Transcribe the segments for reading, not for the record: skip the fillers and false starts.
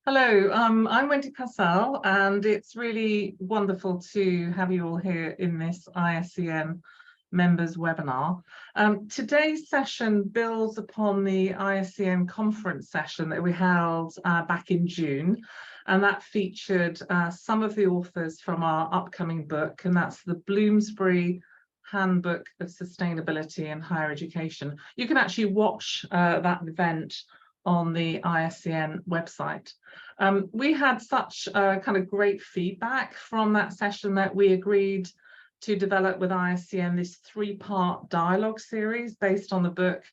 Hello, I'm Wendy Purcell, and it's really wonderful to have you all here in this ISCN members webinar. Today's session builds upon the ISCN conference session that we held back in June, and that featured some of the authors from our upcoming book, and that's the Bloomsbury Handbook of Sustainability in Higher Education. You can actually watch that event on the ISCN website. We had such kind of great feedback from that session that we agreed to develop with ISCN this three-part dialogue series based on the book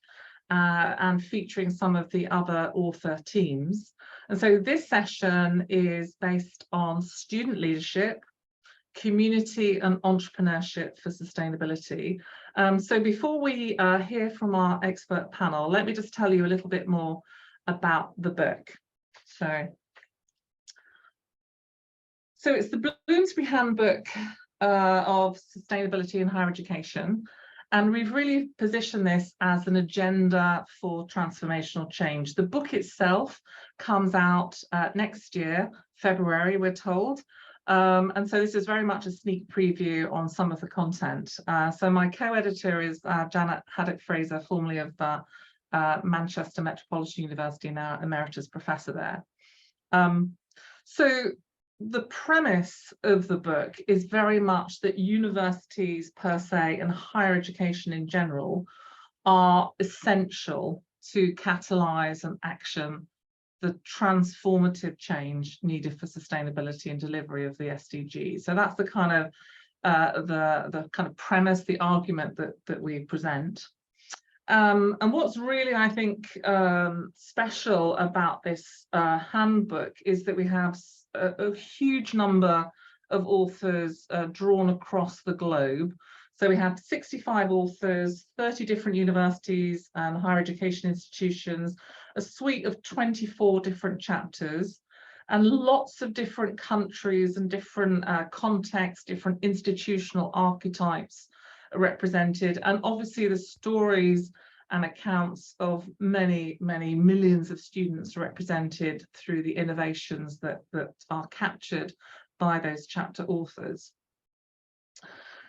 and featuring some of the other author teams. And so this session is based on student leadership, community and entrepreneurship for sustainability. So before we hear from our expert panel, let me just tell you a little bit more about the book. So it's the Bloomsbury Handbook of Sustainability in Higher Education, and we've really positioned this as an agenda for transformational change. The book itself comes out next year, February, we're told. And so this is very much a sneak preview on some of the content. So my co-editor is Janet Haddock-Fraser, formerly of Manchester Metropolitan University, now emeritus professor there. So the premise of the book is very much that universities per se and higher education in general are essential to catalyse and action the transformative change needed for sustainability and delivery of the SDGs. So that's the kind of the kind of premise, the argument that we present. And what's really, I think, special about this handbook is that we have a huge number of authors drawn across the globe. So we have 65 authors, 30 different universities and higher education institutions, a suite of 24 different chapters, and lots of different countries and different contexts, different institutional archetypes represented, and obviously the stories and accounts of many millions of students represented through the innovations that are captured by those chapter authors.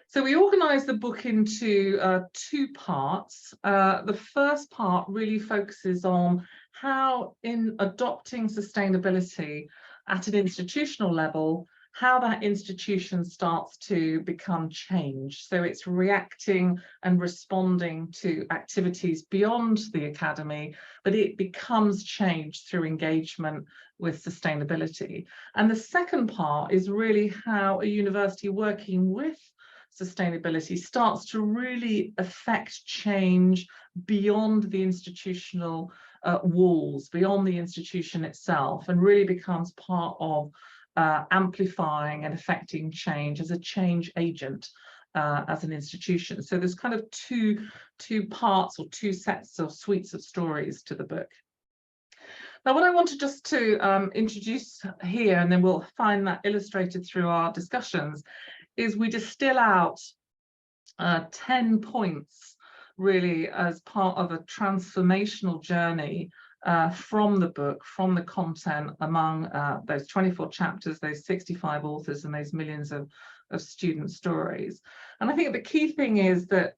So we organised the book into two parts. The first part really focuses on how, in adopting sustainability at an institutional level, how that institution starts to become change. So it's reacting and responding to activities beyond the academy, but it becomes change through engagement with sustainability. And the second part is really how a university working with sustainability starts to really affect change beyond the institutional walls, beyond the institution itself, and really becomes part of amplifying and affecting change as a change agent as an institution. So there's kind of two parts or two sets of suites of stories to the book. Now, what I wanted just to introduce here, and then we'll find that illustrated through our discussions, is we distill out 10 points really as part of a transformational journey from the book, from the content among those 24 chapters, those 65 authors and those millions of student stories. And I think the key thing is that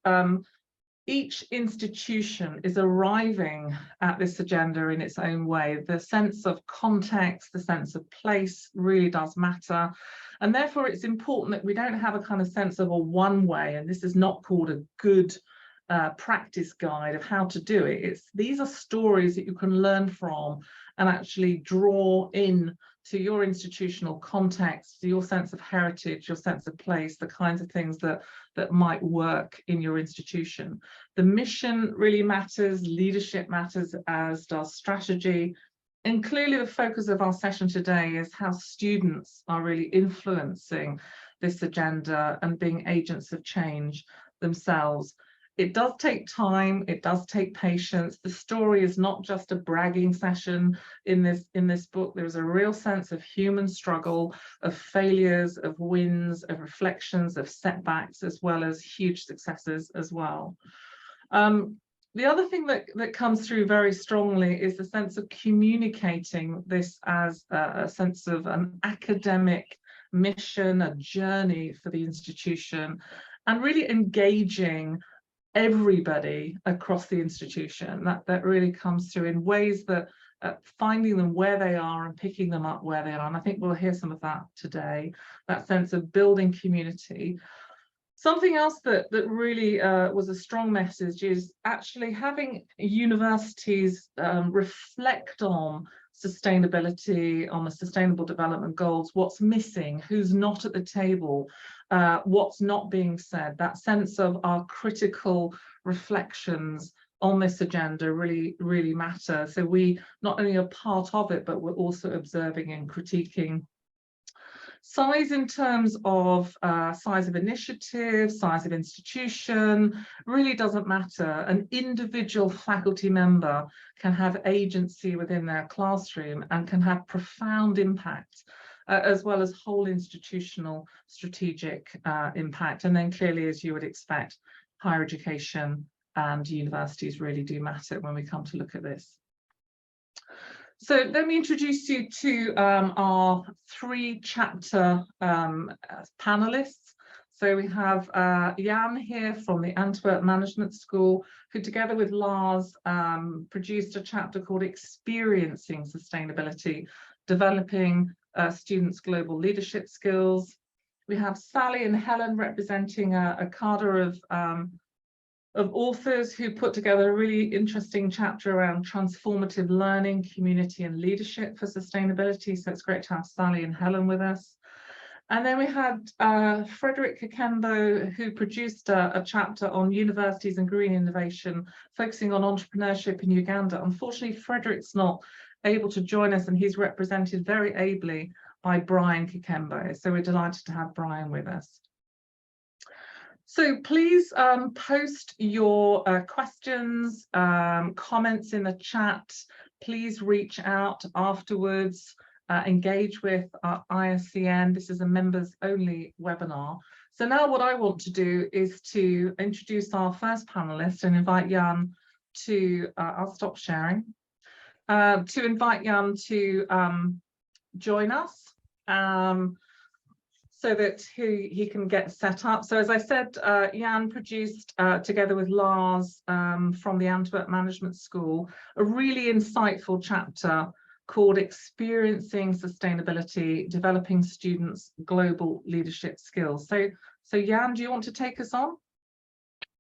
each institution is arriving at this agenda in its own way. The sense of context, the sense of place really does matter. And therefore it's important that we don't have a kind of sense of a one way, and this is not called a good practice guide of how to do it. These are stories that you can learn from and actually draw in to your institutional context, to your sense of heritage, your sense of place, the kinds of things that might work in your institution. The mission really matters, leadership matters, as does strategy. And clearly the focus of our session today is how students are really influencing this agenda and being agents of change themselves. It does take time, it does take patience. The story is not just a bragging session in this book. There is a real sense of human struggle, of failures, of wins, of reflections, of setbacks, as well as huge successes as well. The other thing that comes through very strongly is the sense of communicating this as a sense of an academic mission, a journey for the institution, and really engaging everybody across the institution. That really comes through in ways that finding them where they are and picking them up where they are. And I think we'll hear some of that today, that sense of building community. Something else that really was a strong message is actually having universities reflect on sustainability, on the Sustainable Development Goals, what's missing, who's not at the table, what's not being said. That sense of our critical reflections on this agenda really matter. So we not only are part of it, but we're also observing and critiquing. Size in terms of size of initiative, size of institution, really doesn't matter. An individual faculty member can have agency within their classroom and can have profound impact, as well as whole institutional strategic impact. And then clearly, as you would expect, higher education and universities really do matter when we come to look at this. So let me introduce you to our 3-chapter panelists. So we have Jan here from the Antwerp Management School, who together with Lars produced a chapter called Experiencing Sustainability, Developing Students' Global Leadership Skills. We have Sally and Helen representing a cadre of authors who put together a really interesting chapter around transformative learning, community and leadership for sustainability. So it's great to have Sally and Helen with us. And then we had Frederick Kakembo, who produced a chapter on universities and green innovation, focusing on entrepreneurship in Uganda. Unfortunately, Frederick's not able to join us, and he's represented very ably by Brian Kakembo. So we're delighted to have Brian with us. So please post your questions, comments in the chat. Please reach out afterwards, engage with ISCN. This is a members only webinar. So now what I want to do is to introduce our first panelist and invite Jan to, I'll stop sharing, to invite Jan to join us. So that he can get set up. So as I said, Jan produced, together with Lars from the Antwerp Management School, a really insightful chapter called Experiencing Sustainability, Developing Students' Global Leadership Skills. So Jan, do you want to take us on?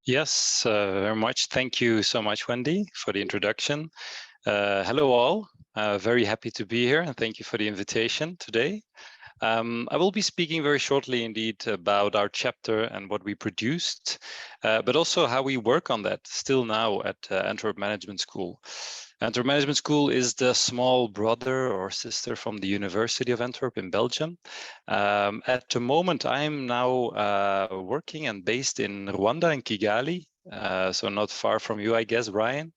Yes, very much. Thank you so much, Wendy, for the introduction. Hello all, very happy to be here and thank you for the invitation today. I will be speaking very shortly indeed about our chapter and what we produced, but also how we work on that still now at Antwerp Management School. Antwerp Management School is the small brother or sister from the University of Antwerp in Belgium. At the moment, I'm now working and based in Rwanda in Kigali, so not far from you, I guess, Brian.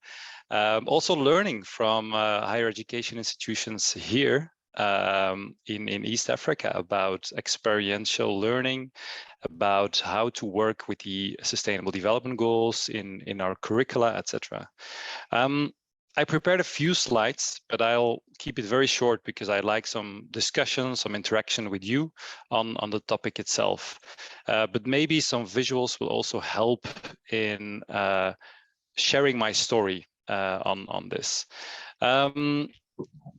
Also learning from higher education institutions here in East Africa about experiential learning, about how to work with the Sustainable Development Goals in our curricula, etc. I prepared a few slides, but I'll keep it very short because I like some discussion, some interaction with you on the topic itself. But maybe some visuals will also help in sharing my story on this.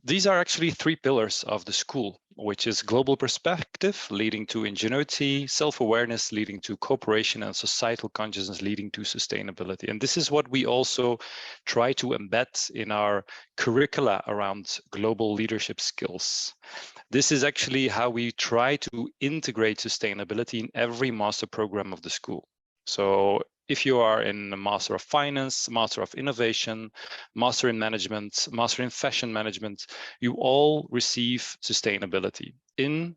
These are actually 3 pillars of the school, which is global perspective leading to ingenuity, self-awareness leading to cooperation, and societal consciousness leading to sustainability. And this is what we also try to embed in our curricula around global leadership skills. This is actually how we try to integrate sustainability in every master program of the school. So if you are in a Master of Finance, Master of Innovation, Master in Management, Master in Fashion Management, you all receive sustainability in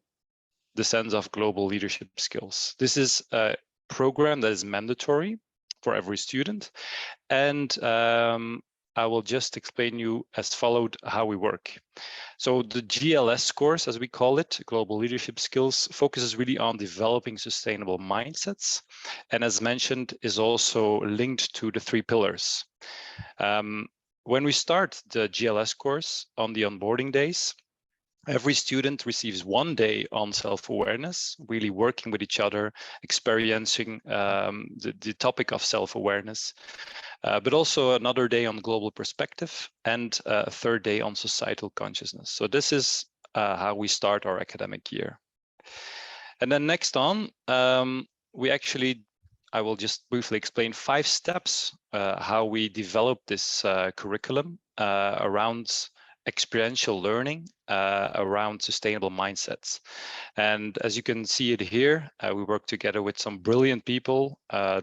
the sense of global leadership skills. This is a program that is mandatory for every student. And I will just explain you as followed how we work. So the GLS course, as we call it, Global Leadership Skills, focuses really on developing sustainable mindsets, and as mentioned, is also linked to the 3 pillars. When we start the GLS course on the onboarding days, every student receives 1 day on self-awareness, really working with each other, experiencing the topic of self-awareness, but also another day on global perspective and a 3rd day on societal consciousness. So this is how we start our academic year. And then next on, I will just briefly explain 5 steps how we develop this curriculum around experiential learning, around sustainable mindsets. And as you can see it here, we work together with some brilliant people,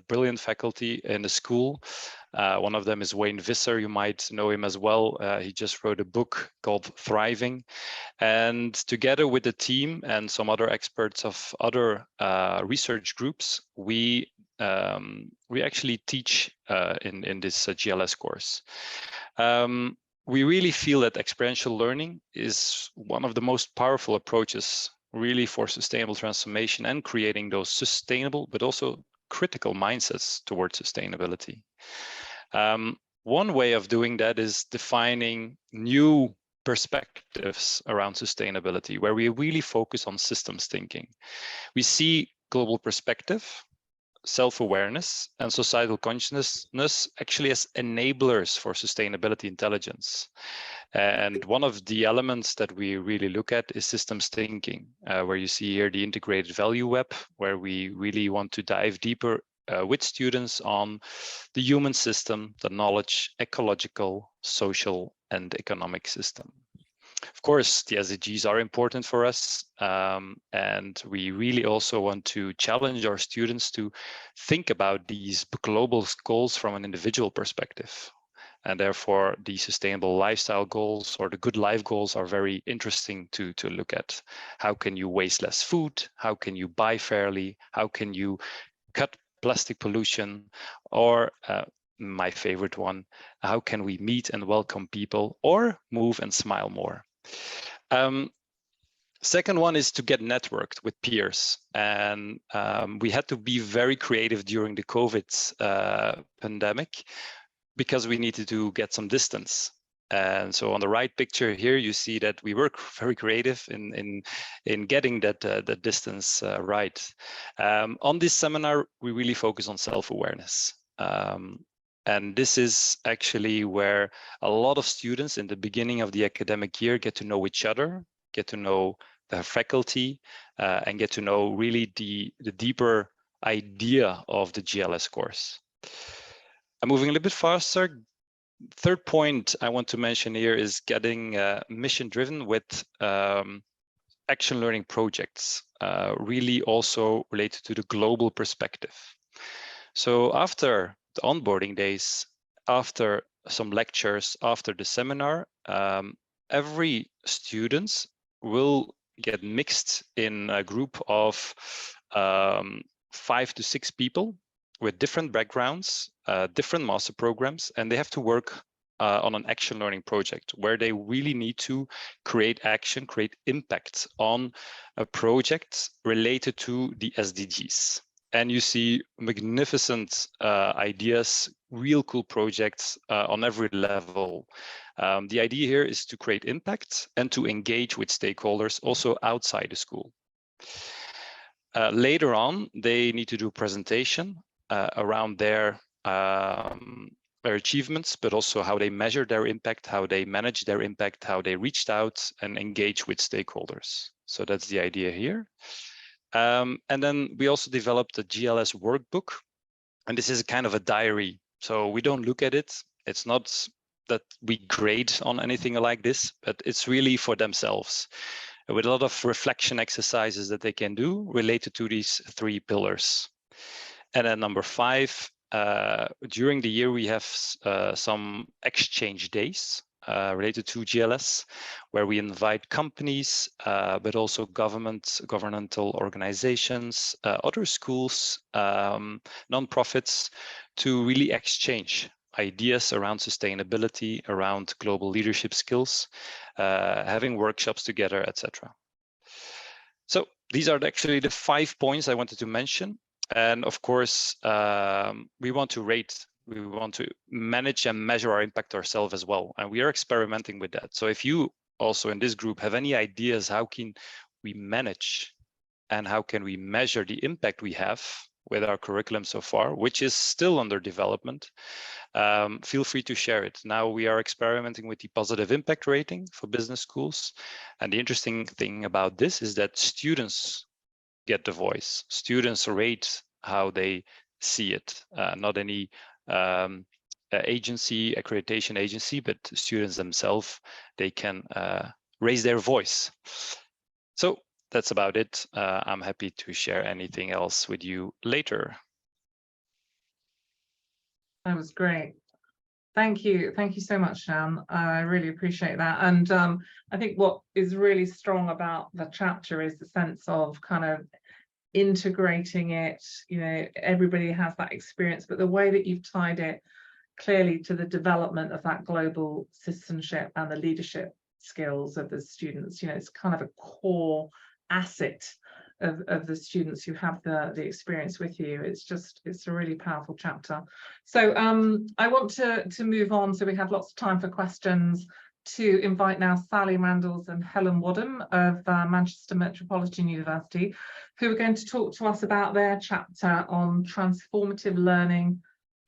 brilliant faculty in the school. One of them is Wayne Visser. You might know him as well. He just wrote a book called Thriving. And together with the team and some other experts of other research groups, we actually teach in this GLS course. We really feel that experiential learning is one of the most powerful approaches really for sustainable transformation and creating those sustainable but also critical mindsets towards sustainability. One way of doing that is defining new perspectives around sustainability, where we really focus on systems thinking. We see global perspective, self-awareness, and societal consciousness actually as enablers for sustainability intelligence. And one of the elements that we really look at is systems thinking, where you see here the integrated value web, where we really want to dive deeper with students on the human system, the knowledge, ecological, social, and economic system. Of course, the SDGs are important for us, and we really also want to challenge our students to think about these global goals from an individual perspective. And therefore, the sustainable lifestyle goals or the good life goals are very interesting to look at. How can you waste less food? How can you buy fairly? How can you cut plastic pollution? Or my favorite one, how can we meet and welcome people or move and smile more? Second one is to get networked with peers. And we had to be very creative during the COVID pandemic because we needed to get some distance. And so on the right picture here, you see that we work very creative in getting that distance right. On this seminar, we really focus on self-awareness. And this is actually where a lot of students in the beginning of the academic year get to know each other, get to know the faculty, and get to know really the deeper idea of the GLS course. I'm moving a little bit faster. Third point I want to mention here is getting mission driven with action learning projects, really also related to the global perspective. So after the onboarding days, after some lectures, after the seminar, every student will get mixed in a group of 5 to 6 people with different backgrounds, different master programs, and they have to work on an action learning project where they really need to create action, create impact on a project related to the SDGs. And you see magnificent ideas, real cool projects on every level. The idea here is to create impact and to engage with stakeholders also outside the school. Later on, they need to do a presentation around their achievements, but also how they measure their impact, how they manage their impact, how they reached out and engage with stakeholders. So that's the idea here. And then we also developed a GLS workbook, and this is a kind of a diary. So we don't look at it. It's not that we grade on anything like this, but it's really for themselves, with a lot of reflection exercises that they can do related to these 3 pillars. And then number 5, during the year, we have some exchange days related to GLS, where we invite companies, but also governmental organizations, other schools, nonprofits, to really exchange ideas around sustainability, around global leadership skills, having workshops together, etc. So these are actually the 5 points I wanted to mention. And of course, we want to manage and measure our impact ourselves as well. And we are experimenting with that. So if you also in this group have any ideas, how can we manage and how can we measure the impact we have with our curriculum so far, which is still under development, feel free to share it. Now we are experimenting with the positive impact rating for business schools. And the interesting thing about this is that students get the voice. Students rate how they see it, not any agency, accreditation agency, but students themselves, they can raise their voice. So that's about it. I'm happy to share anything else with you later. That was great. Thank you so much, Jan. I really appreciate that. And I think what is really strong about the chapter is the sense of kind of integrating it. You know, everybody has that experience, but the way that you've tied it clearly to the development of that global citizenship and the leadership skills of the students, you know, it's kind of a core asset of the students who have the experience with you. It's a really powerful chapter. So I want to move on, so we have lots of time for questions, to invite now Sally Randles and Helen Wadham of Manchester Metropolitan University, who are going to talk to us about their chapter on transformative learning,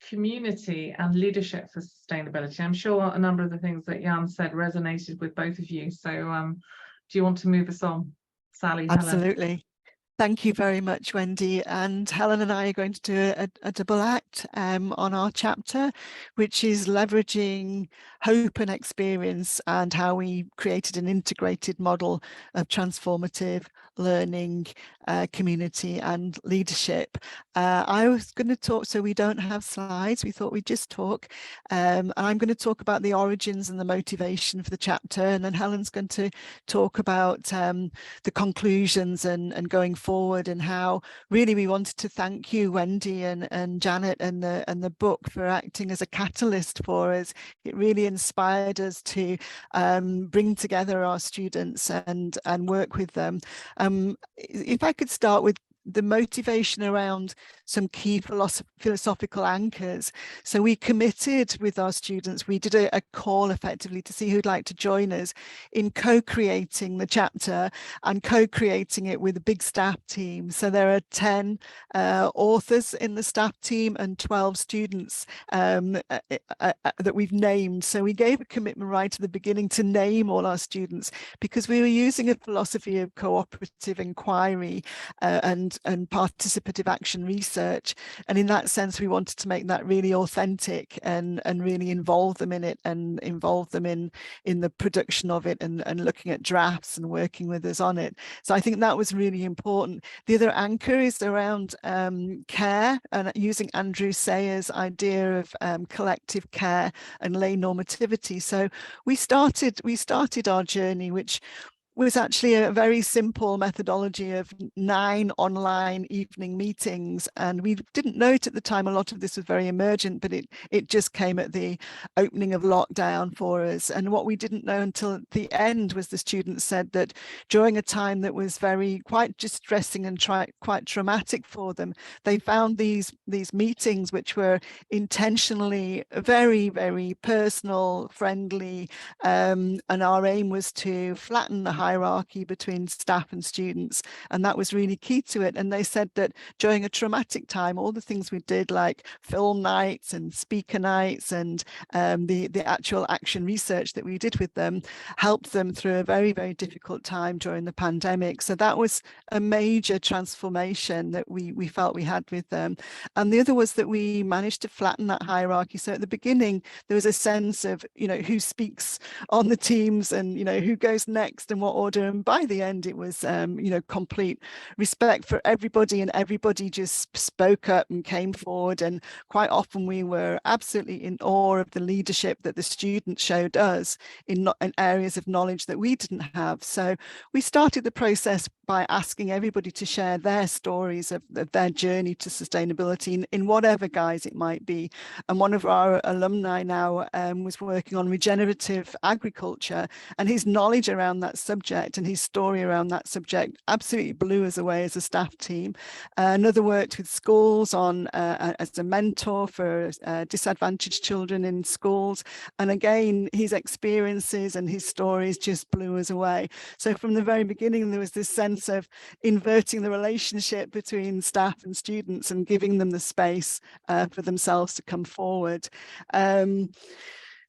community and leadership for sustainability. I'm sure a number of the things that Jan said resonated with both of you. So do you want to move us on, Sally? Absolutely. Helen? Thank you very much, Wendy. And Helen and I are going to do a double act on our chapter, which is leveraging hope and experience and how we created an integrated model of transformative learning, community and leadership. I was going to talk, so we don't have slides, we thought we'd just talk. And I'm going to talk about the origins and the motivation for the chapter, and then Helen's going to talk about the conclusions and going forward, and how really we wanted to thank you, Wendy and Janet and the book for acting as a catalyst for us. It really inspired us to bring together our students and work with them. If I could start with the motivation around some key philosophical anchors. So we committed with our students, we did a call effectively to see who'd like to join us in co-creating the chapter and co-creating it with a big staff team. So there are 10 authors in the staff team and 12 students that we've named. So we gave a commitment right at the beginning to name all our students, because we were using a philosophy of cooperative inquiry and participative action research, and in that sense we wanted to make that really authentic and really involve them in it and involve them in the production of it and looking at drafts and working with us on it. So I think that was really important. The other anchor is around care, and using Andrew Sayer's idea of collective care and lay normativity. So we started our journey, which was actually a very simple methodology of 9 online evening meetings. And we didn't know it at the time. A lot of this was very emergent, but it just came at the opening of lockdown for us. And what we didn't know until the end was the students said that during a time that was quite distressing and quite traumatic for them, they found these meetings which were intentionally very, very personal, friendly, and our aim was to flatten the hierarchy between staff and students, and that was really key to it. And they said that during a traumatic time, all the things we did, like film nights and speaker nights and the actual action research that we did with them, helped them through a very, very difficult time during the pandemic. So that was a major transformation that we felt we had with them. And the other was that we managed to flatten that hierarchy. So at the beginning there was a sense of, you know, who speaks on the teams and, you know, who goes next and what order. And by the end, it was, you know, complete respect for everybody, and everybody just spoke up and came forward. And quite often we were absolutely in awe of the leadership that the students showed us in areas of knowledge that we didn't have. So we started the process by asking everybody to share their stories of their journey to sustainability in whatever guise it might be. And one of our alumni now was working on regenerative agriculture, and his knowledge around that subject and his story around that subject absolutely blew us away as a staff team. Another worked with schools on as a mentor for disadvantaged children in schools. And again, his experiences and his stories just blew us away. So from the very beginning, there was this sense of inverting the relationship between staff and students and giving them the space for themselves to come forward.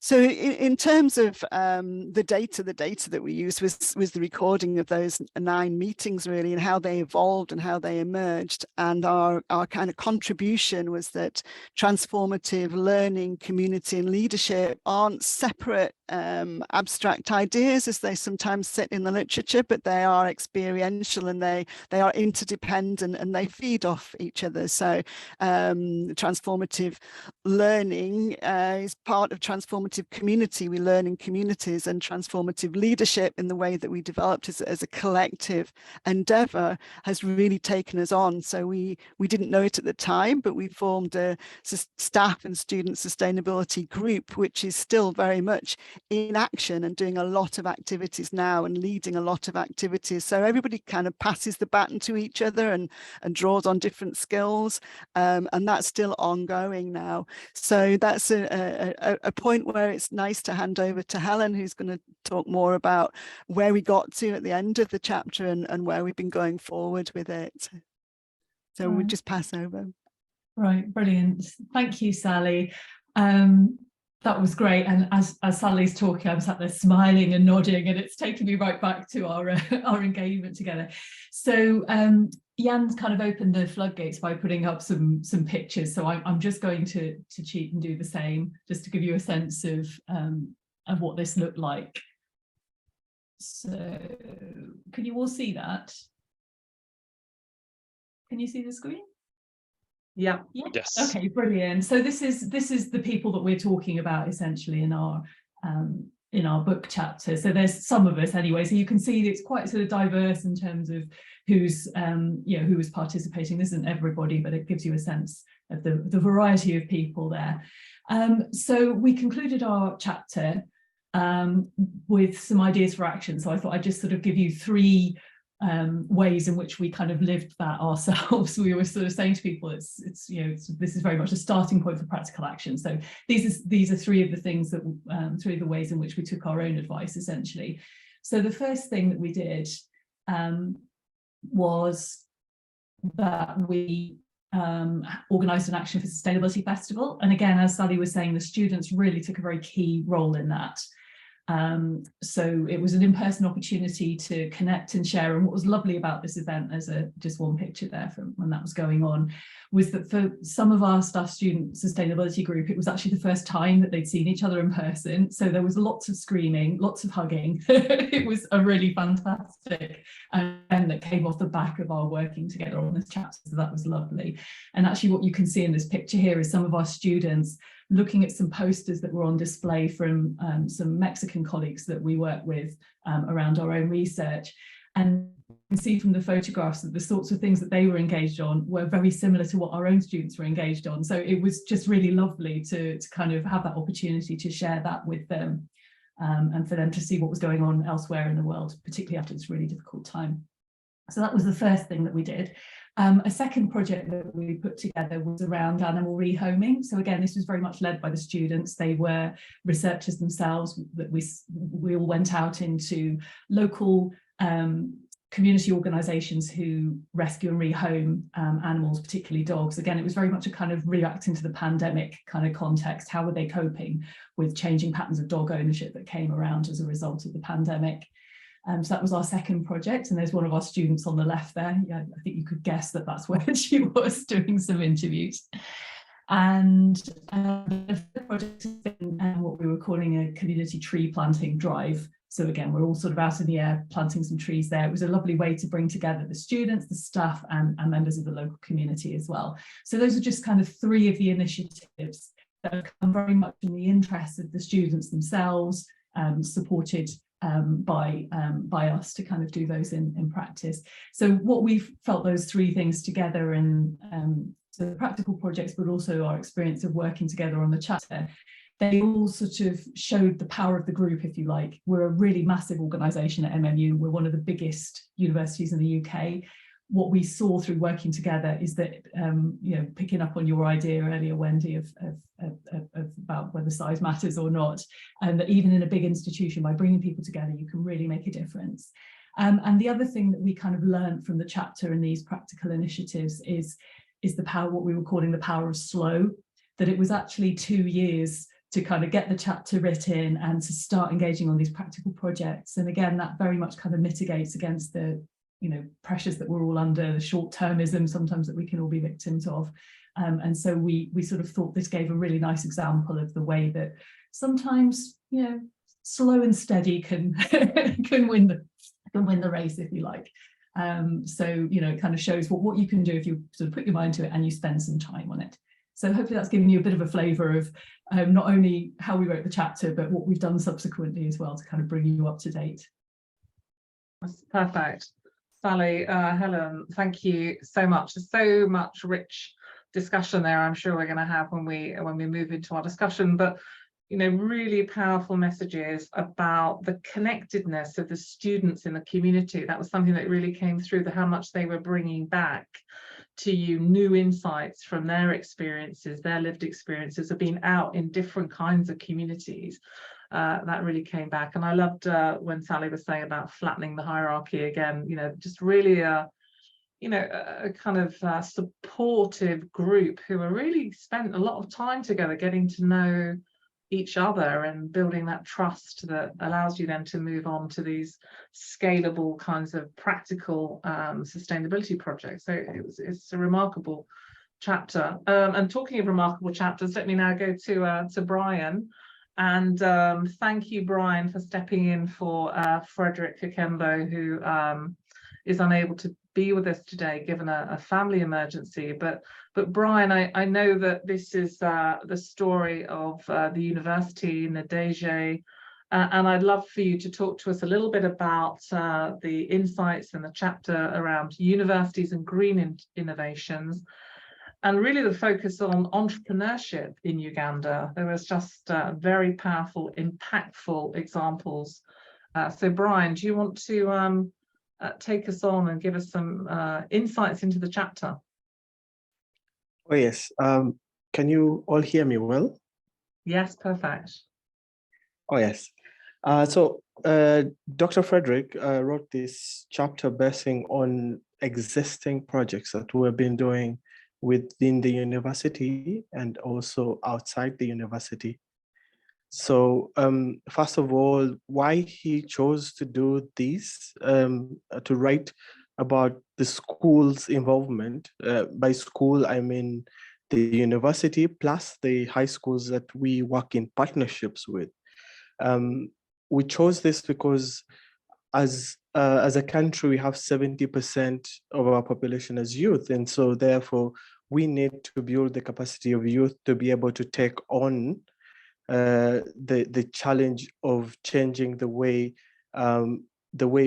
So in terms of the data that we used was the recording of those 9 meetings, really, and how they evolved and how they emerged. And our kind of contribution was that transformative learning, community and leadership aren't separate abstract ideas as they sometimes sit in the literature, but they are experiential, and they are interdependent, and they feed off each other. So transformative learning is part of transformative community. We learn in communities, and transformative leadership, in the way that we developed as a collective endeavor, has really taken us on. So we didn't know it at the time, but we formed a staff and student sustainability group, which is still very much in action and doing a lot of activities now and leading a lot of activities. So everybody kind of passes the baton to each other and draws on different skills, and that's still ongoing now. So that's a point where it's nice to hand over to Helen, who's going to talk more about where we got to at the end of the chapter and where we've been going forward with it. So we'll just pass over. Right, brilliant. Thank you, Sally. That was great. And as Sally's talking, I'm sat there smiling and nodding, and it's taken me right back to our engagement together. So Jan's kind of opened the floodgates by putting up some pictures. So I'm just going to cheat and do the same, just to give you a sense of what this looked like. So can you all see that? Can you see the screen? Yeah. Yes. Okay, brilliant. So this is the people that we're talking about essentially in our book chapter. So there's some of us anyway. So you can see it's quite sort of diverse in terms of who's who is participating. This isn't everybody, but it gives you a sense of the variety of people there. So we concluded our chapter with some ideas for action. So I thought I'd just sort of give you 3 ways in which we kind of lived that ourselves. We were sort of saying to people, this is very much a starting point for practical action. So these are 3 of the things that 3 of the ways in which we took our own advice, essentially. So the first thing that we did was that we organised an Action for Sustainability festival. And again, as Sally was saying, the students really took a very key role in that. So it was an in-person opportunity to connect and share. And what was lovely about this event, there's just one picture there from when that was going on, was that for some of our staff student sustainability group, it was actually the first time that they'd seen each other in person. So there was lots of screaming, lots of hugging. It was a really fantastic event that came off the back of our working together on this chapter. So that was lovely. And actually what you can see in this picture here is some of our students looking at some posters that were on display from some Mexican colleagues that we work with around our own research. And you can see from the photographs that the sorts of things that they were engaged on were very similar to what our own students were engaged on. So it was just really lovely to kind of have that opportunity to share that with them and for them to see what was going on elsewhere in the world, particularly after this really difficult time. So that was the first thing that we did. A second project that we put together was around animal rehoming. So again, this was very much led by the students. They were researchers themselves. That we all went out into local community organisations who rescue and rehome animals, particularly dogs. Again, it was very much a kind of reacting to the pandemic kind of context. How were they coping with changing patterns of dog ownership that came around as a result of the pandemic? So that was our second project, and there's one of our students on the left there. Yeah, I think you could guess that that's where she was doing some interviews. And the third project has been what we were calling a community tree planting drive. So again, we're all sort of out in the air planting some trees there. It was a lovely way to bring together the students, the staff, and members of the local community as well. So those are just kind of 3 of the initiatives that have come very much in the interest of the students themselves, supported by us to kind of do those in practice. So what we've felt, those 3 things together, and so the practical projects, but also our experience of working together on the chapter, they all sort of showed the power of the group, if you like. We're a really massive organisation at MMU. We're one of the biggest universities in the UK. What we saw through working together is that, you know, picking up on your idea earlier, Wendy, of about whether size matters or not, and that even in a big institution, by bringing people together, you can really make a difference. And the other thing that we kind of learned from the chapter and these practical initiatives is the power, what we were calling the power of slow, that it was actually 2 years to kind of get the chapter written and to start engaging on these practical projects. And again, that very much kind of mitigates against the, you know, pressures that we're all under, the short-termism sometimes that we can all be victims of. And so we sort of thought this gave a really nice example of the way that sometimes, you know, slow and steady can can win the race, if you like. So, you know, it kind of shows what you can do if you sort of put your mind to it and you spend some time on it. So hopefully that's given you a bit of a flavour of not only how we wrote the chapter, but what we've done subsequently as well to kind of bring you up to date. That's perfect. Sally, Helen, thank you so much. There's so much rich discussion there I'm sure we're going to have when we move into our discussion, but you know, really powerful messages about the connectedness of the students in the community. That was something that really came through, how much they were bringing back to you new insights from their experiences, their lived experiences of being out in different kinds of communities. That really came back. And I loved when Sally was saying about flattening the hierarchy again, you know, just really a kind of supportive group who are really spent a lot of time together getting to know each other and building that trust that allows you then to move on to these scalable kinds of practical sustainability projects. So it's a remarkable chapter. And talking of remarkable chapters, let me now go to Brian. And thank you, Brian, for stepping in for Frederick Kakembo, who is unable to be with us today given a family emergency. But Brian, I know that this is the story of the university, Ndejje, and I'd love for you to talk to us a little bit about the insights in the chapter around universities and green innovations, and really the focus on entrepreneurship in Uganda. There was just very powerful, impactful examples. So Brian, do you want to take us on and give us some insights into the chapter? Oh, yes. Can you all hear me well? Yes, perfect. Oh, yes. So Dr. Frederick wrote this chapter basing on existing projects that we've been doing within the university and also outside the university. So first of all, why he chose to do this, to write about the school's involvement. By school, I mean the university plus the high schools that we work in partnerships with. We chose this because as a country, we have 70% of our population as youth. And so therefore, we need to build the capacity of youth to be able to take on the challenge of changing the way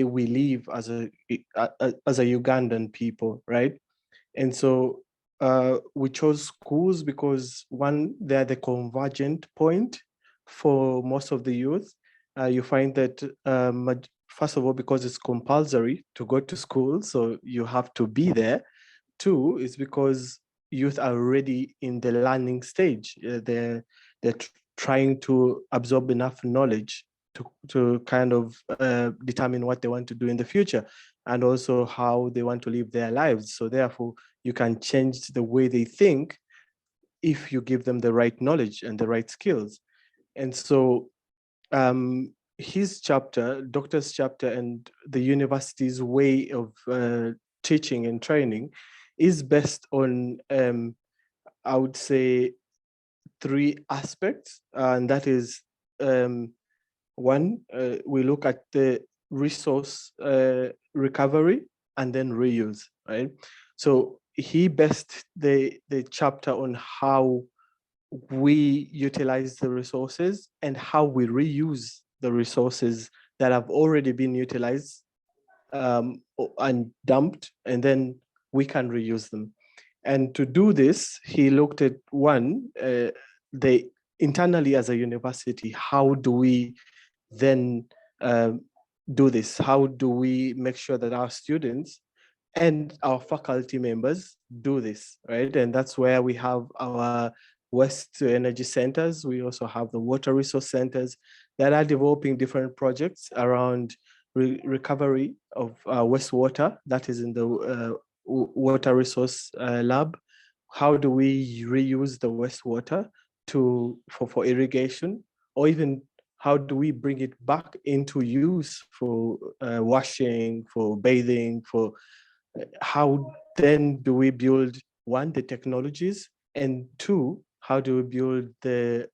we live as a Ugandan people, right? And so we chose schools because, one, they're the convergent point for most of the youth. You find that first of all, because it's compulsory to go to school, so you have to be there. Two, is because youth are already in the learning stage. They're trying to absorb enough knowledge to kind of determine what they want to do in the future and also how they want to live their lives. So therefore, you can change the way they think if you give them the right knowledge and the right skills. And so his chapter, doctor's chapter, and the university's way of teaching and training is based on, I would say, 3 aspects, and that is One, we look at the resource recovery and then reuse, right? So he based the chapter on how we utilize the resources and how we reuse the resources that have already been utilized and dumped, and then we can reuse them. And to do this, he looked at one, internally as a university, how do we then do this? How do we make sure that our students and our faculty members do this, right? And that's where we have our waste to energy centers. We also have the water resource centers that are developing different projects around recovery of wastewater that is in the water resource lab. How do we reuse the wastewater for irrigation, or even how do we bring it back into use for washing, for bathing, for how then do we build, one, the technologies, and two, how do we build the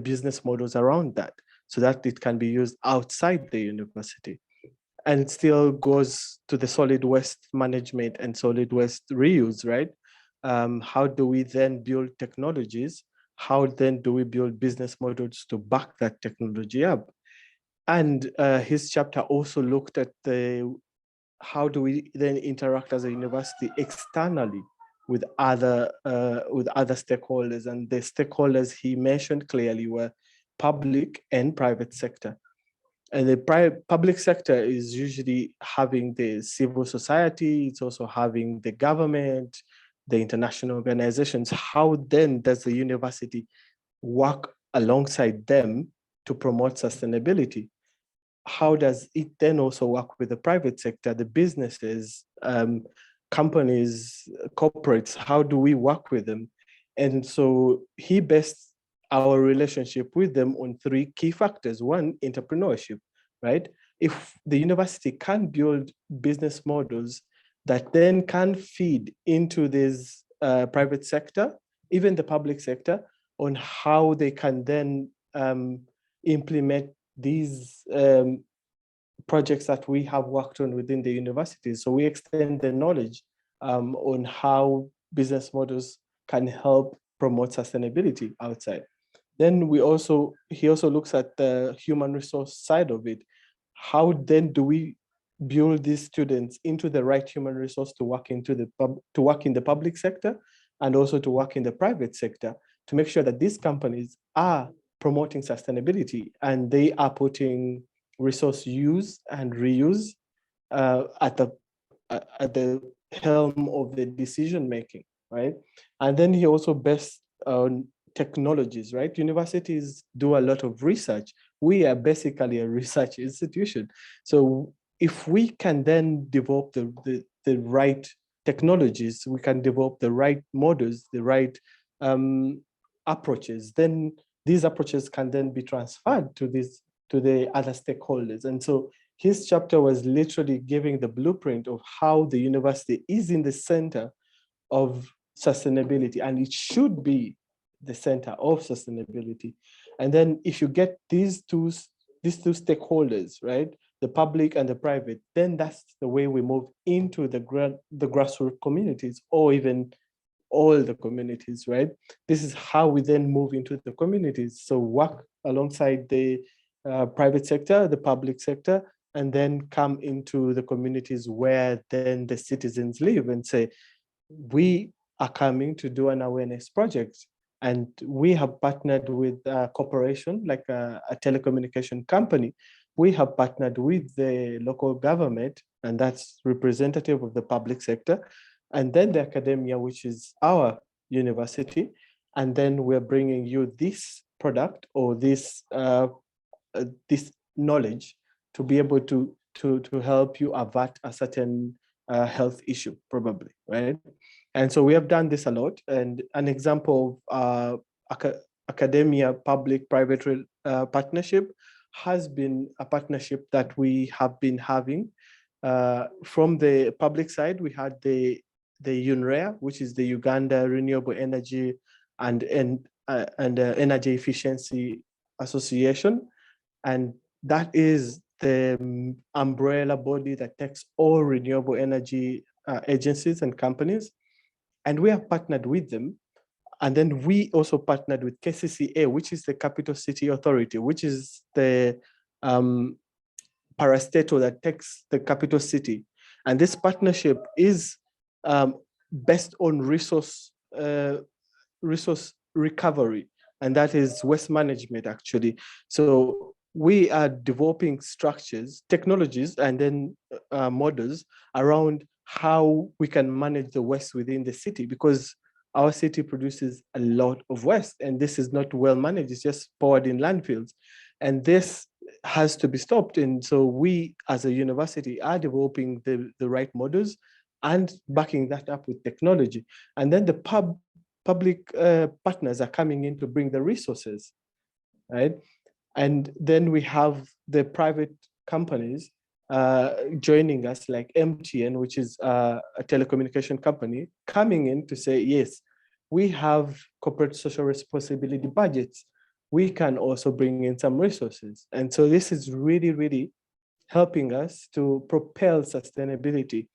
business models around that so that it can be used outside the university? And it still goes to the solid waste management and solid waste reuse, right? How do we then build technologies? How then do we build business models to back that technology up? And his chapter also looked at how do we then interact as a university externally with other stakeholders, and the stakeholders he mentioned clearly were public and private sector. And the public sector is usually having the civil society, it's also having the government, the international organizations. How then does the university work alongside them to promote sustainability? How does it then also work with the private sector, the businesses, companies, corporates? How do we work with them? And so he based our relationship with them on three key factors. One, entrepreneurship, right? If the university can build business models that then can feed into this private sector, even the public sector, on how they can then implement these projects that we have worked on within the universities. So we extend the knowledge on how business models can help promote sustainability outside. Then he also looks at the human resource side of it. How then do we build these students into the right human resource to work in the public sector and also to work in the private sector, to make sure that these companies are promoting sustainability and they are putting resource use and reuse at the helm of the decision making, right? And then he also based on technologies, right? Universities do a lot of research. We are basically a research institution. So if we can then develop the right technologies, we can develop the right models, the right approaches, then these approaches can then be transferred to the other stakeholders. And so his chapter was literally giving the blueprint of how the university is in the center of sustainability, and it should be the center of sustainability. And then if you get these two stakeholders, right, the public and the private, then that's the way we move into the grassroots communities, or even all the communities, right? This is how we then move into the communities. So work alongside the private sector, the public sector, and then come into the communities where then the citizens live and say, we are coming to do an awareness project. And we have partnered with a corporation, like a telecommunication company. We have partnered with the local government, and that's representative of the public sector, and then the academia, which is our university. And then we're bringing you this product or this knowledge to be able to help you avert a certain health issue, probably, right? And so we have done this a lot. And an example of academia public-private partnership has been a partnership that we have been having. From the public side, we had the UNREA, which is the Uganda Renewable Energy and Energy Efficiency Association. And that is the umbrella body that takes all renewable energy agencies and companies. And we have partnered with them. And then we also partnered with KCCA, which is the Capital City Authority, which is the parastatal that takes the capital city. And this partnership is based on resource recovery, and that is waste management, actually. So we are developing structures, technologies, and then models around how we can manage the waste within the city, because our city produces a lot of waste, and this is not well managed. It's just poured in landfills, and this has to be stopped. And so we, as a university, are developing the right models and backing that up with technology. And then the public partners are coming in to bring the resources, right? And then we have the private companies joining us, like MTN, which is a telecommunication company, coming in to say, yes, we have corporate social responsibility budgets. We can also bring in some resources. And so this is really, really helping us to propel sustainability.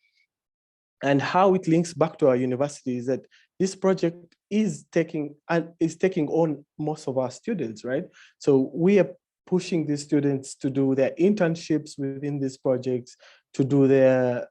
And how it links back to our university is that this project is taking on most of our students, right? So we are pushing these students to do their internships within these projects, to do their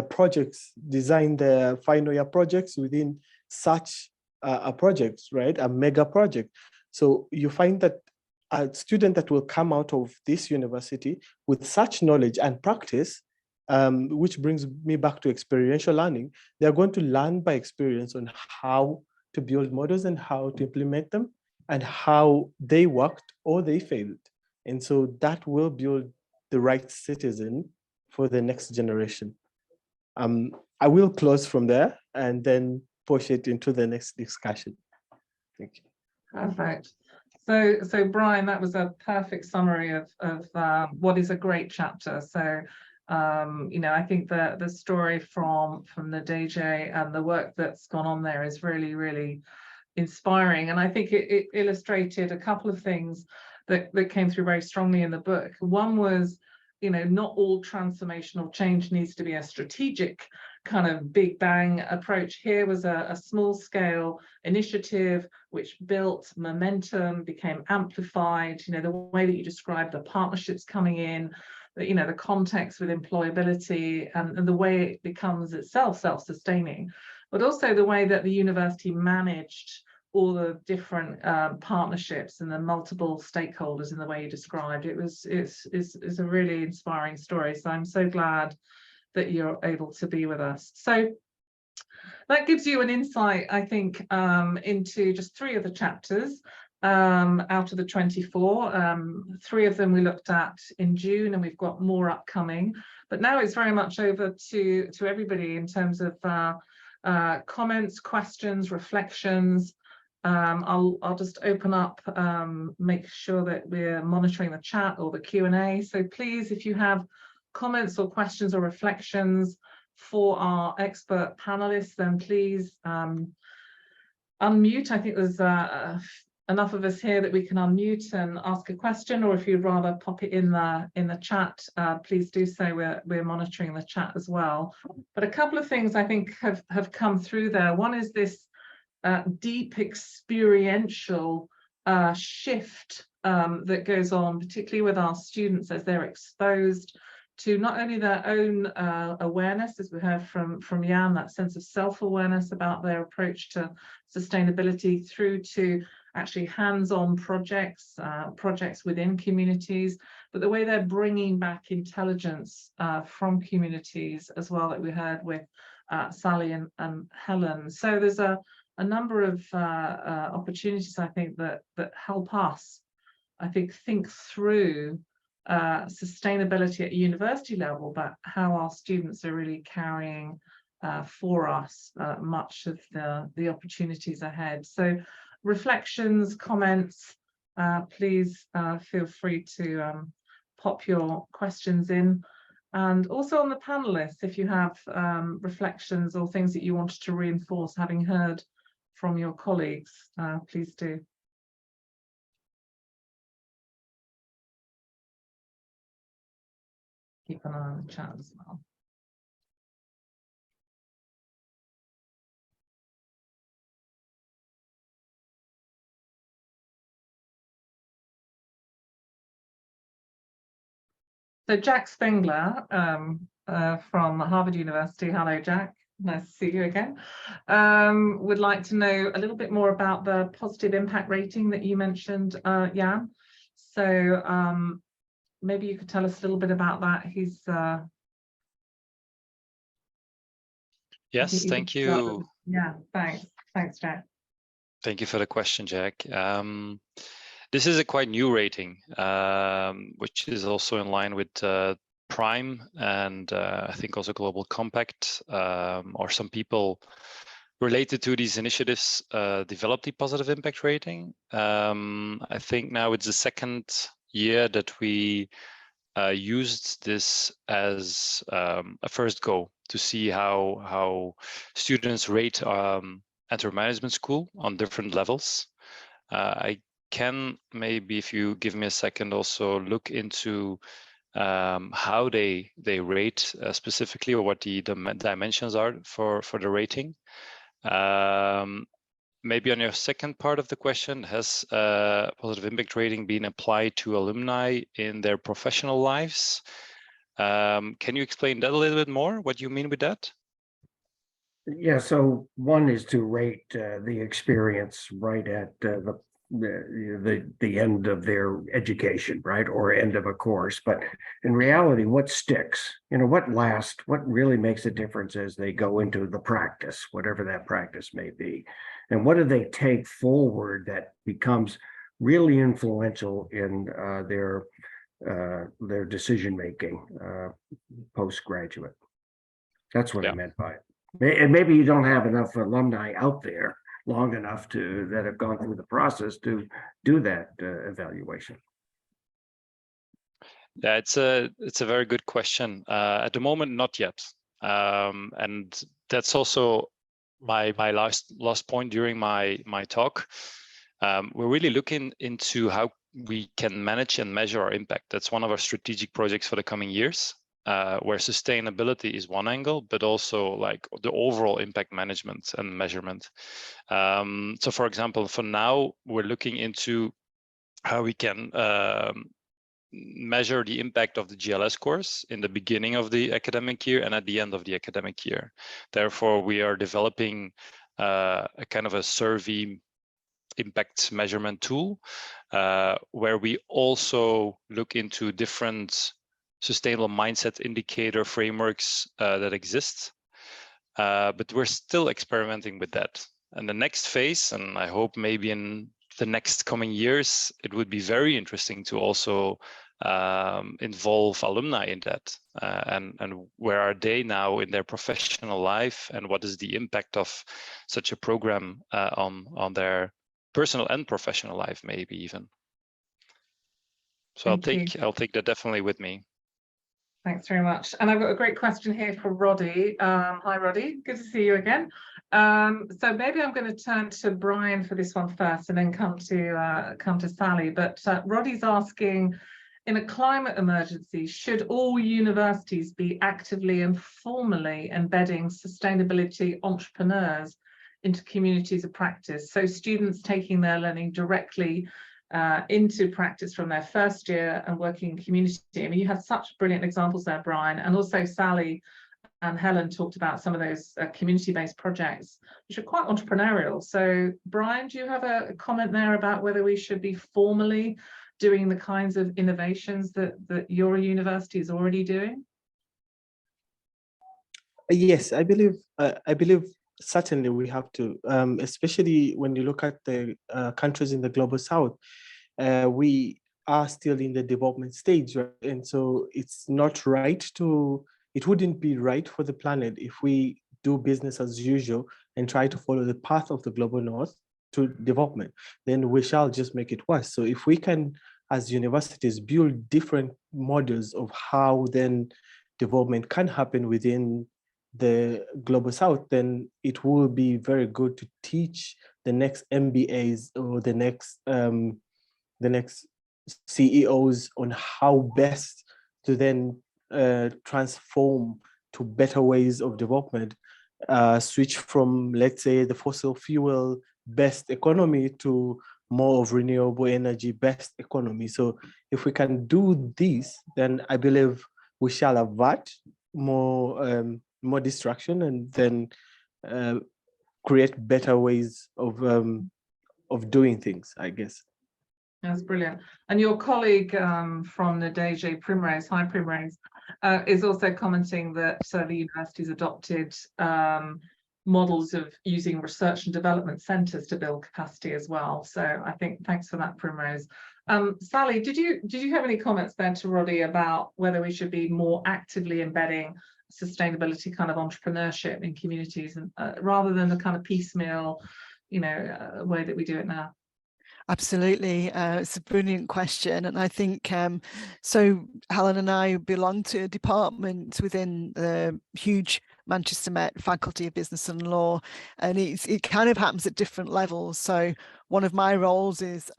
projects, design their final year projects within such a project, right? A mega project. So you find that a student that will come out of this university with such knowledge and practice, which brings me back to experiential learning, they're going to learn by experience on how to build models and how to implement them and how they worked or they failed. And so that will build the right citizen for the next generation. I will close from there and then push it into the next discussion. Thank you. Perfect. So Brian, that was a perfect summary of what is a great chapter. So I think the story from Ndejje and the work that's gone on there is really, really inspiring. And I think it illustrated a couple of things that came through very strongly in the book. One was, not all transformational change needs to be a strategic kind of big bang approach. Here was a small scale initiative which built momentum, became amplified, the way that you described the partnerships coming in, the context with employability and the way it becomes itself self-sustaining, but also the way that the university managed all the different partnerships and the multiple stakeholders in the way you described. It's a really inspiring story. So I'm so glad that you're able to be with us. So that gives you an insight, I think, into just 3 of the chapters out of the 24. 3 of them we looked at in June, and we've got more upcoming. But now it's very much over to everybody in terms of comments, questions, reflections. I'll just open up, make sure that we're monitoring the chat or the Q&A. So please, if you have comments or questions or reflections for our expert panelists, then please unmute. I think there's enough of us here that we can unmute and ask a question, or if you'd rather pop it in the chat, please do so. We're monitoring the chat as well. But a couple of things I think have come through there. One is this deep experiential shift that goes on, particularly with our students as they're exposed to not only their own awareness, as we heard from Jan, that sense of self-awareness about their approach to sustainability, through to actually hands-on projects within communities, but the way they're bringing back intelligence from communities as well, that we heard with Sally and Helen. So there's a number of opportunities, I think, that help us, I think through sustainability at university level, but how our students are really carrying for us much of the opportunities ahead. So reflections, comments, please feel free to pop your questions in. And also on the panelists, if you have reflections or things that you wanted to reinforce having heard from your colleagues, please do. keep an eye on the chat as well. So Jack Spengler from Harvard University, hello Jack, nice to see you again, would like to know a little bit more about the positive impact rating that you mentioned, Jan. So maybe you could tell us a little bit about that. Yes, thank you. Yeah, thanks Jack. Thank you for the question, Jack. This is a quite new rating, which is also in line with Prime and I think also Global Compact, or some people related to these initiatives developed the positive impact rating. I think now it's the second year that we used this as a first go to see how students rate Antwerp Management School on different levels. I can maybe, if you give me a second, also look into how they rate specifically, or what the dimensions are for the rating. Maybe on your second part of the question, has positive impact rating been applied to alumni in their professional lives? Can you explain that a little bit more, what you mean with that? Yeah, so one is to rate the experience right at the end of their education, right, or end of a course. But in reality, what sticks, what lasts, what really makes a difference as they go into the practice, whatever that practice may be, and what do they take forward that becomes really influential in their decision making postgraduate. That's what I meant by it. And maybe you don't have enough alumni out there long enough that have gone through the process to do that evaluation. Yeah, it's a very good question. At the moment, not yet, and that's also my last point during my talk. We're really looking into how we can manage and measure our impact. That's one of our strategic projects for the coming years. Where sustainability is one angle, but also like the overall impact management and measurement. So for example, for now, we're looking into how we can measure the impact of the GLS course in the beginning of the academic year and at the end of the academic year. Therefore, we are developing a kind of a survey impact measurement tool, where we also look into different sustainable mindset indicator frameworks that exist, but we're still experimenting with that. And the next phase, and I hope maybe in the next coming years, it would be very interesting to also involve alumni in that, and where are they now in their professional life, and what is the impact of such a program on their personal and professional life, maybe even. So I'll take that definitely with me. Thanks very much. And I've got a great question here for Roddy. Hi, Roddy. Good to see you again. So maybe I'm going to turn to Brian for this one first, and then come to Sally. But Roddy's asking, in a climate emergency, should all universities be actively and formally embedding sustainability entrepreneurs into communities of practice? So students taking their learning directly into practice from their first year and working in community. I mean, you had such brilliant examples there, Brian, and also Sally and Helen talked about some of those community-based projects, which are quite entrepreneurial. So Brian, do you have a comment there about whether we should be formally doing the kinds of innovations that your university is already doing? Yes, I believe certainly we have to, especially when you look at the countries in the global south. We are still in the development stage, right? And so it's not right it wouldn't be right for the planet if we do business as usual and try to follow the path of the global north to development. Then we shall just make it worse. So if we can, as universities, build different models of how then development can happen within the global south, then it will be very good to teach the next MBAs or the next CEOs on how best to then transform to better ways of development, switch from, let's say, the fossil fuel best economy to more of renewable energy best economy. So if we can do this, then I believe we shall avert more destruction, and then create better ways of doing things, I guess. That's brilliant. And your colleague from Ndejje, Primrose, hi Primrose, is also commenting that the university's adopted models of using research and development centres to build capacity as well. So I think thanks for that, Primrose. Sally, did you have any comments there to Roddy about whether we should be more actively embedding sustainability kind of entrepreneurship in communities, and rather than the kind of piecemeal, way that we do it now? Absolutely. It's a brilliant question. And I think, so Helen and I belong to a department within the huge Manchester Met Faculty of Business and Law, and it kind of happens at different levels. So one of my roles is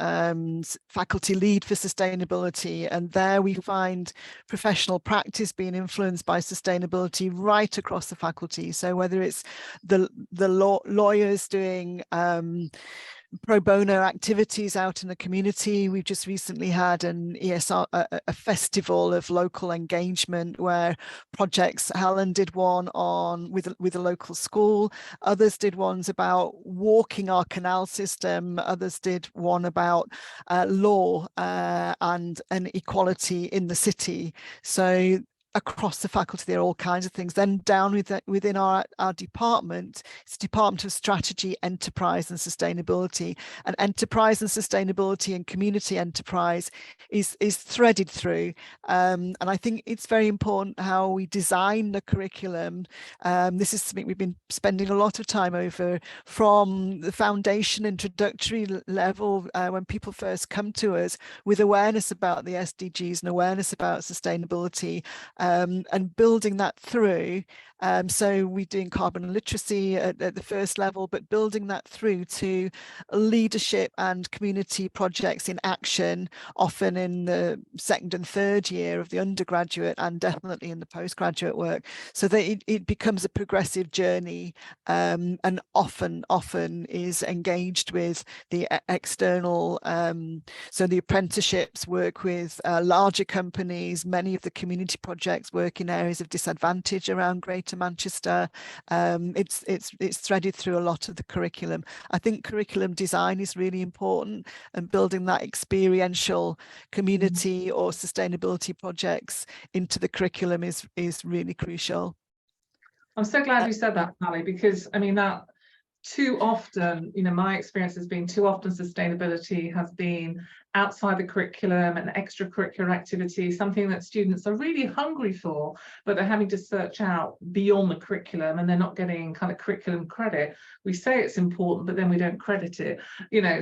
faculty lead for sustainability, and there we find professional practice being influenced by sustainability right across the faculty. So whether it's the lawyers doing pro bono activities out in the community. We've just recently had an ESR, a festival of local engagement where projects, Helen did one on with a local school, others did ones about walking our canal system, others did one about law and equality in the city. So across the faculty, there are all kinds of things. Then down within our department, it's Department of Strategy, Enterprise and Sustainability. And enterprise and sustainability and community enterprise is threaded through. And I think it's very important how we design the curriculum. This is something we've been spending a lot of time over from the foundation introductory level when people first come to us with awareness about the SDGs and awareness about sustainability. And building that through. So we're doing carbon literacy at the first level, but building that through to leadership and community projects in action, often in the second and third year of the undergraduate and definitely in the postgraduate work, so that it becomes a progressive journey, and often is engaged with the external. So the apprenticeships work with larger companies. Many of the community projects work in areas of disadvantage around Greater Manchester. It's threaded through a lot of the curriculum. I think curriculum design is really important, and building that experiential community or sustainability projects into the curriculum is really crucial. I'm so glad you said that, Sally, because I mean that too often, my experience has been too often sustainability has been outside the curriculum and extracurricular activity, something that students are really hungry for, but they're having to search out beyond the curriculum and they're not getting kind of curriculum credit. We say it's important, but then we don't credit it,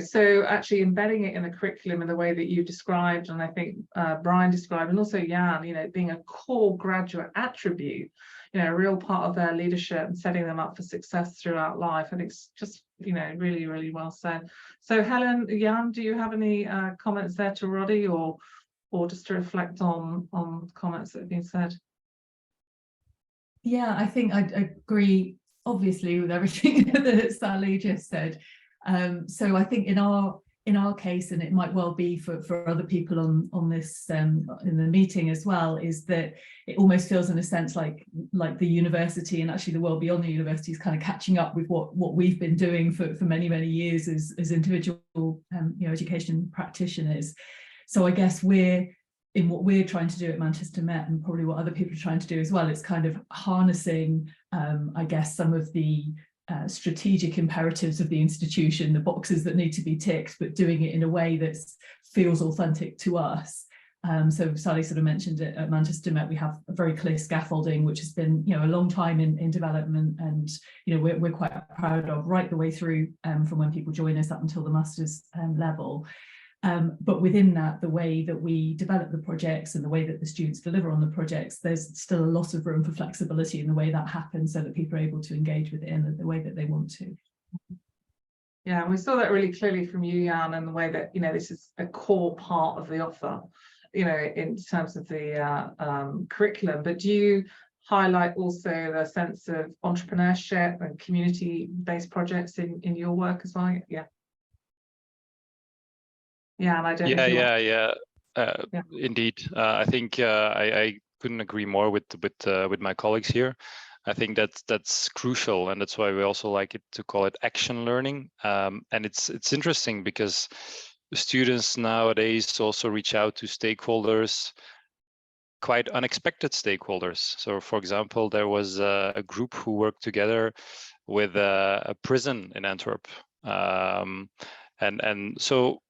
so actually embedding it in the curriculum in the way that you described, and I think Brian described, and also Jan, being a core graduate attribute, a real part of their leadership and setting them up for success throughout life. And it's just, really, really well said. So Helen, Jan, do you have any comments there to Roddy, or just to reflect on comments that have been said? Yeah, I think I agree, obviously, with everything that Sally just said. So I think in our case, and it might well be for other people on this in the meeting as well, is that it almost feels in a sense like the university and actually the world beyond the university is kind of catching up with what we've been doing for many years as individual education practitioners. So I guess what we're trying to do at Manchester Met, and probably what other people are trying to do as well, is kind of harnessing I guess some of the strategic imperatives of the institution, the boxes that need to be ticked, but doing it in a way that feels authentic to us. So Sally sort of mentioned it at Manchester Met, we have a very clear scaffolding, which has been a long time in development, and we're quite proud of right the way through from when people join us up until the master's level. But within that, the way that we develop the projects and the way that the students deliver on the projects, there's still a lot of room for flexibility in the way that happens, so that people are able to engage with it in the way that they want to. Yeah, we saw that really clearly from you, Jan, and the way that this is a core part of the offer. you know, in terms of the curriculum, but do you highlight also the sense of entrepreneurship and community-based projects in your work as well? Yeah. Yeah, and I don't know if you want... Indeed. I think I couldn't agree more with my colleagues here. I think that's crucial, and that's why we also like it to call it action learning. And it's interesting because students nowadays also reach out to stakeholders, quite unexpected stakeholders. So, for example, there was a group who worked together with a prison in Antwerp, and so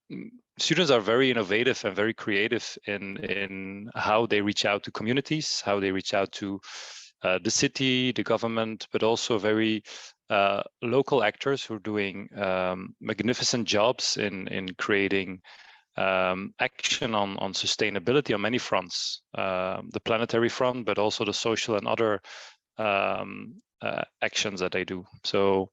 students are very innovative and very creative in how they reach out to communities, how they reach out to the city, the government, but also very local actors who are doing magnificent jobs in creating action on sustainability on many fronts, the planetary front, but also the social and other actions that they do. So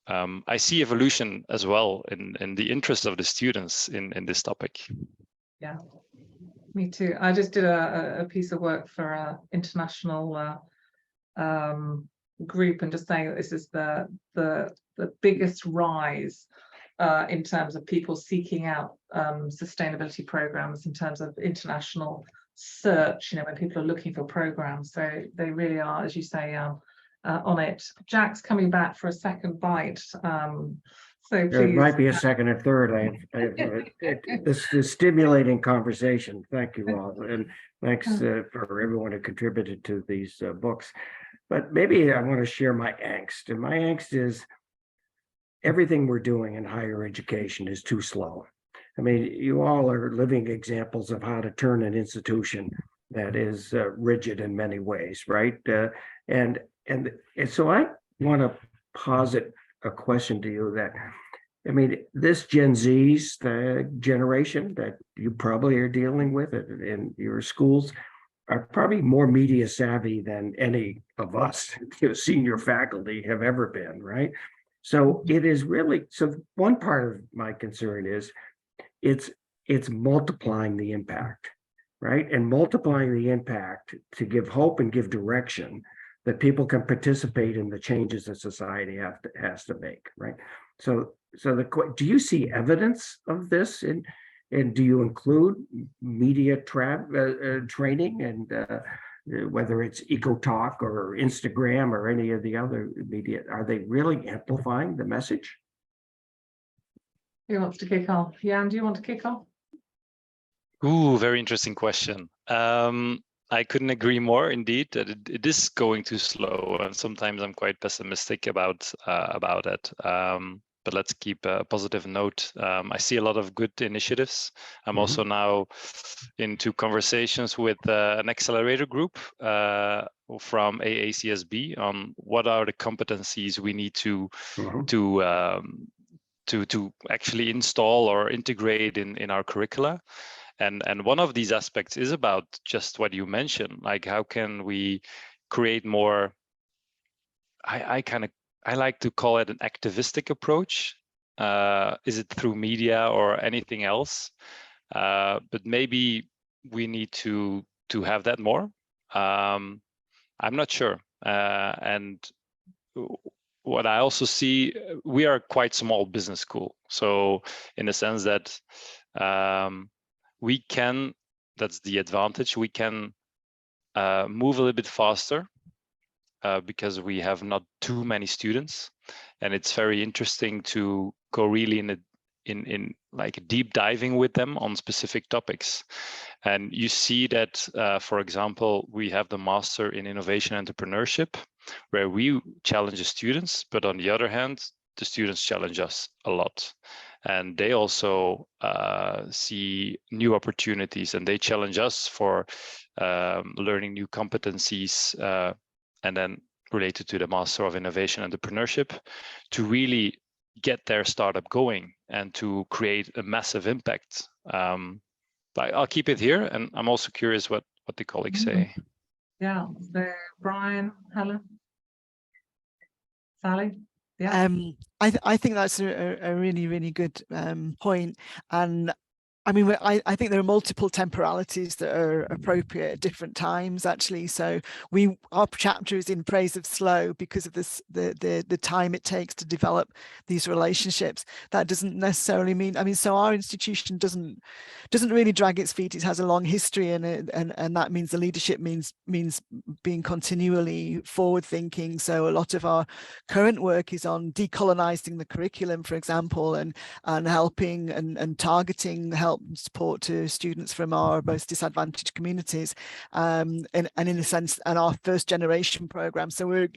I see evolution as well in the interest of the students in this topic. Yeah, me too. I just did a piece of work for an international group, and just saying that this is the biggest rise in terms of people seeking out sustainability programs, in terms of international search, you know, when people are looking for programs. So they really are, as you say, on it. Jack's coming back for a second bite. So please. There might be a second and third. This is stimulating conversation. Thank you all. And thanks for everyone who contributed to these books. But maybe I want to share my angst. And my angst is everything we're doing in higher education is too slow. I mean, you all are living examples of how to turn an institution that is rigid in many ways, right? And so I want to posit a question to you that, I mean, this Gen Z's the generation that you probably are dealing with in your schools are probably more media savvy than any of us, senior faculty, have ever been, right? So it is really, so one part of my concern is it's multiplying the impact, right? And multiplying the impact to give hope and give direction that people can participate in the changes that society has to make, right? So do you see evidence of this, and do you include media training, and whether it's EcoTalk or Instagram or any of the other media, are they really amplifying the message? Who wants to kick off? Jan, do you want to kick off? Ooh, very interesting question. I couldn't agree more, indeed, that it is going too slow, and sometimes I'm quite pessimistic about it. But let's keep a positive note. I see a lot of good initiatives. I'm also now into conversations with an accelerator group from AACSB on what are the competencies we need to actually install or integrate in our curricula. And one of these aspects is about just what you mentioned, like how can we create more, I like to call it an activistic approach. Is it through media or anything else? But maybe we need to have that more. I'm not sure. And what I also see, we are quite small business school. So in the sense that we can, that's the advantage, we can move a little bit faster because we have not too many students, and it's very interesting to go really in like deep diving with them on specific topics. And you see that, for example, we have the Master in Innovation and Entrepreneurship, where we challenge the students, but on the other hand, the students challenge us a lot. And they also see new opportunities, and they challenge us for learning new competencies, and then related to the Master of Innovation and Entrepreneurship, to really get their startup going and to create a massive impact. But I'll keep it here, and I'm also curious what the colleagues say. Yeah, so Brian, Helen, Sally? Yeah. I think that's a really, really good point. And I mean, I think there are multiple temporalities that are appropriate at different times, actually. So our chapter is in praise of slow because of this, the time it takes to develop these relationships. That doesn't necessarily mean, I mean, so our institution doesn't really drag its feet. It has a long history, and that means the leadership means being continually forward thinking. So a lot of our current work is on decolonizing the curriculum, for example, and helping and targeting help and support to students from our most disadvantaged communities, and in a sense, and our first generation program. So we're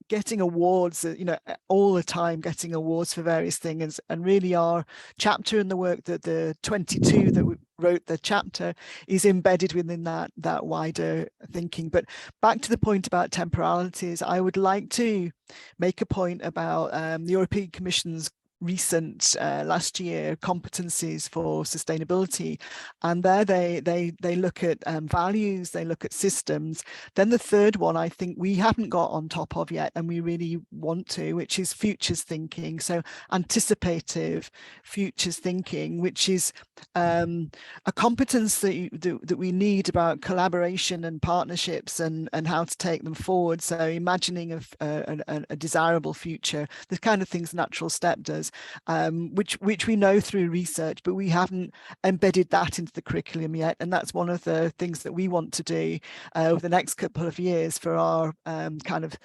getting awards, you know, all the time, getting awards for various things. And really our chapter and the work that the 22 that we wrote the chapter is embedded within that wider thinking. But back to the point about temporalities, I would like to make a point about the European Commission's recent last year competencies for sustainability, and there they look at values, they look at systems. Then the third one I think we haven't got on top of yet, and we really want to, which is futures thinking. So anticipative futures thinking, which is a competence that we need about collaboration and partnerships and how to take them forward. So imagining a desirable future, the kind of things Natural Step does, which we know through research, but we haven't embedded that into the curriculum yet. And that's one of the things that we want to do over the next couple of years for our kind of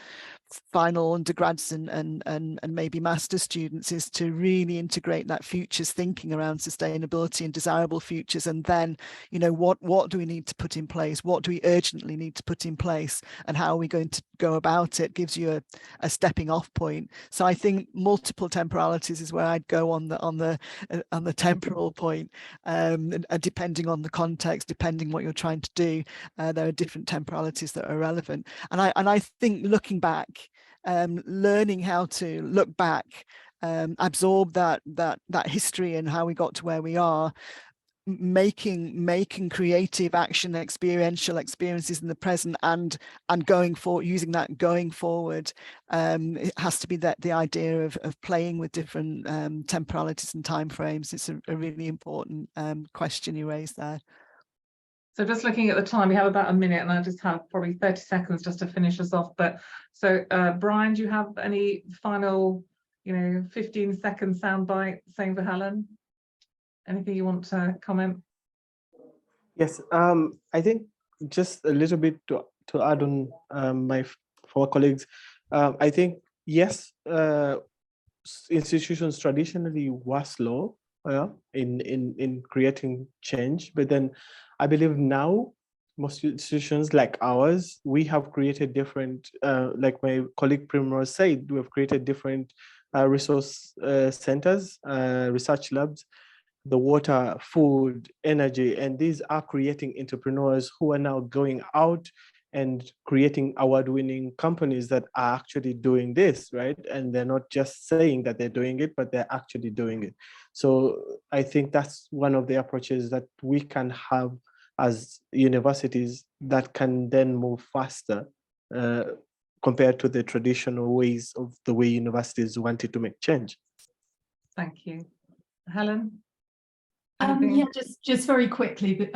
final undergrads and maybe master students, is to really integrate that futures thinking around sustainability and desirable futures. And then, you know, what do we need to put in place? What do we urgently need to put in place? And how are we going to go about it? Gives you a stepping off point. So I think multiple temporalities is where I'd go on the temporal point, and depending on the context, depending what you're trying to do, there are different temporalities that are relevant. And I think looking back, learning how to look back, absorb that history and how we got to where we are, making creative action, experiential experiences in the present, and going forward, using that going forward. It has to be that the idea of playing with different temporalities and timeframes. It's a really important question you raised there. So just looking at the time, we have about a minute, and I just have probably 30 seconds just to finish us off. But so, Brian, do you have any final, 15-second soundbite? Same for Helen. Anything you want to comment? Yes, I think just a little bit to add on my four colleagues. I think yes, institutions traditionally were slow in creating change, but then I believe now most institutions like ours, we have created different, like my colleague Primrose said, we have created different resource centers, research labs, the water, food, energy, and these are creating entrepreneurs who are now going out and creating award-winning companies that are actually doing this, right? And they're not just saying that they're doing it, but they're actually doing it. So I think that's one of the approaches that we can have as universities that can then move faster compared to the traditional ways of the way universities wanted to make change. Thank you. Helen? Yeah, just very quickly, but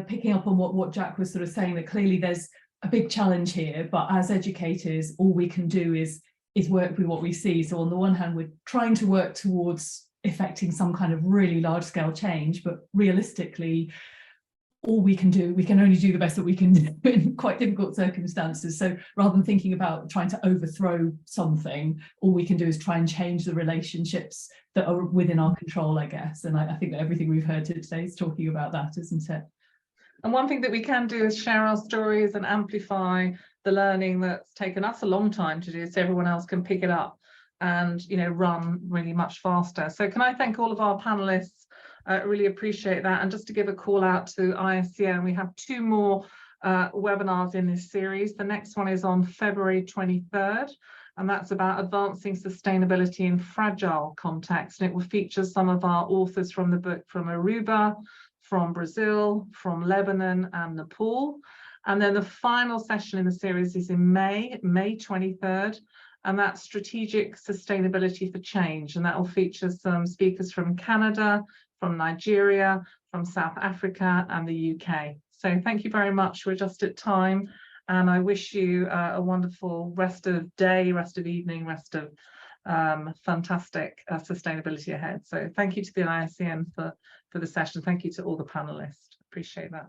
picking up on what Jack was sort of saying, that clearly there's a big challenge here, but as educators, all we can do is work with what we see. So on the one hand, we're trying to work towards effecting some kind of really large scale change, but realistically, all we can do, we can only do the best that we can do in quite difficult circumstances. So rather than thinking about trying to overthrow something, all we can do is try and change the relationships that are within our control, I guess. And I think that everything we've heard today is talking about that, isn't it? And one thing that we can do is share our stories and amplify the learning that's taken us a long time to do, so everyone else can pick it up and run really much faster. So can I thank all of our panelists? Really appreciate that. And just to give a call out to ISCN, we have 2 more webinars in this series. The next one is on February 23rd, and that's about advancing sustainability in fragile contexts. And it will feature some of our authors from the book from Aruba, from Brazil, from Lebanon and Nepal. And then the final session in the series is in May 23rd, and that's strategic sustainability for change. And that will feature some speakers from Canada, from Nigeria, from South Africa and the UK. So thank you very much. We're just at time, and I wish you a wonderful rest of day, rest of evening, rest of fantastic sustainability ahead. So thank you to the ISCN for the session. Thank you to all the panelists. Appreciate that.